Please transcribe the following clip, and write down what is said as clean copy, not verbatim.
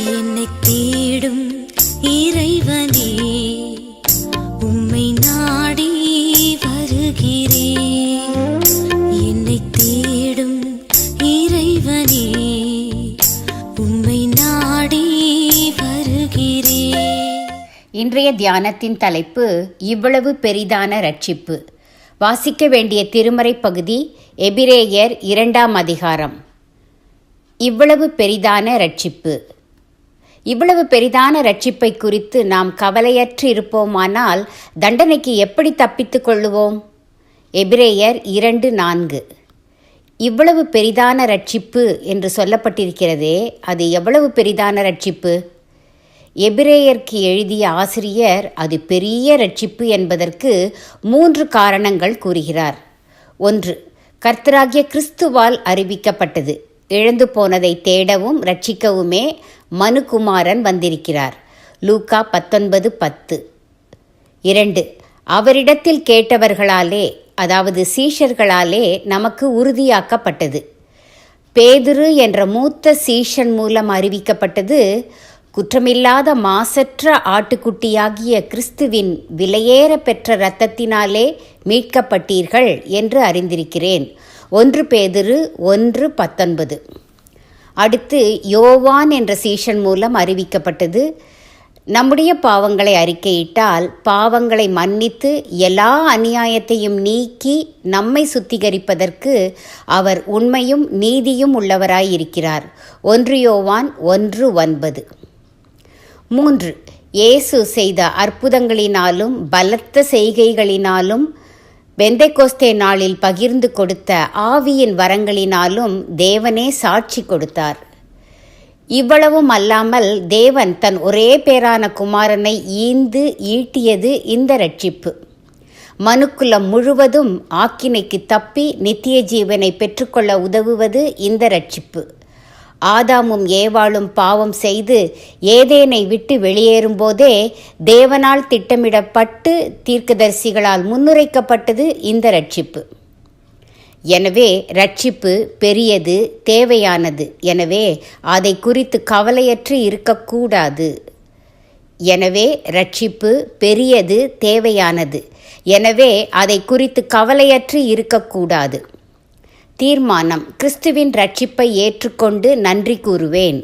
என்னை தேடும் இறைவனே, உம்மை நாடி வருகிறேன். என்னை தேடும் இறைவனே, உம்மை நாடி வருகிறேன். இன்றைய தியானத்தின் தலைப்பு இவ்வளவு பெரிதான ரட்சிப்பு. வாசிக்க வேண்டிய திருமறை பகுதி எபிரேயர் 2ஆம் அதிகாரம். இவ்வளவு பெரிதான ரட்சிப்பு. இவ்வளவு பெரிதான ரட்சிப்பை குறித்து நாம் கவலையற்று இருப்போமானால் தண்டனைக்கு எப்படி தப்பித்து கொள்ளுவோம்? எபிரேயர் 2:4. இவ்வளவு பெரிதான ரட்சிப்பு என்று சொல்லப்பட்டிருக்கிறதே, அது எவ்வளவு பெரிதான ரட்சிப்பு? எபிரேயருக்கு எழுதிய ஆசிரியர் அது பெரிய ரட்சிப்பு என்பதற்கு 3 காரணங்கள் கூறுகிறார். 1. கர்த்தராகிய கிறிஸ்துவால் அறிவிக்கப்பட்டது. இழந்து போனதை தேடவும் ரட்சிக்கவுமே மனுகுமாரன் வந்திருக்கிறார். லூக்கா 19:10. 2. அவரிடத்தில் கேட்டவர்களாலே, அதாவது சீஷர்களாலே நமக்கு உறுதியாக்கப்பட்டது. பேதுரு என்ற மூத்த சீஷன் மூலம் அறிவிக்கப்பட்டது. குற்றமில்லாத மாசற்ற ஆட்டுக்குட்டியாகிய கிறிஸ்துவின் விலையேற பெற்ற இரத்தத்தினாலே மீட்கப்பட்டீர்கள் என்று அறிந்திருக்கிறேன். 1 பேதுரு 1:19. அடுத்து யோவான் என்ற சீஷன் மூலம் அறிவிக்கப்பட்டது. நம்முடைய பாவங்களை அறிக்கையிட்டால் பாவங்களை மன்னித்து எல்லா அநியாயத்தையும் நீக்கி நம்மை சுத்திகரிப்பதற்கு அவர் உண்மையும் நீதியும் உள்ளவராயிருக்கிறார். 1 யோவான் 1:9. 3. இயேசு செய்த அற்புதங்களினாலும் பலத்த செய்கைகளினாலும் பெந்தெகோஸ்தே நாளில் பகிர்ந்து கொடுத்த ஆவியின் வரங்களினாலும் தேவனே சாட்சி கொடுத்தார். இவ்வளவும் அல்லாமல் தேவன் தன் ஒரே பேரான குமாரனை ஈட்டியது இந்த ரட்சிப்பு. மனுக்குலம் முழுவதும் ஆக்கினைக்கு தப்பி நித்திய ஜீவனை பெற்றுக்கொள்ள உதவுவது இந்த ரட்சிப்பு. ஆதாமும் ஏவாளும் பாவம் செய்து ஏதேனை விட்டு வெளியேறும்போதே தேவனால் திட்டமிடப்பட்டு தீர்க்கதரிசிகளால் முன்னுரைக்கப்பட்டது இந்த ரட்சிப்பு. எனவே ரட்சிப்பு பெரியது, தேவையானது. எனவே அதை குறித்து கவலையற்று இருக்கக்கூடாது. எனவே ரட்சிப்பு பெரியது, தேவையானது. எனவே அதை குறித்து கவலையற்று இருக்கக்கூடாது. தீர்மானம்: கிறிஸ்துவின் ரட்சிப்பை ஏற்றுக்கொண்டு நன்றி கூறுவேன்.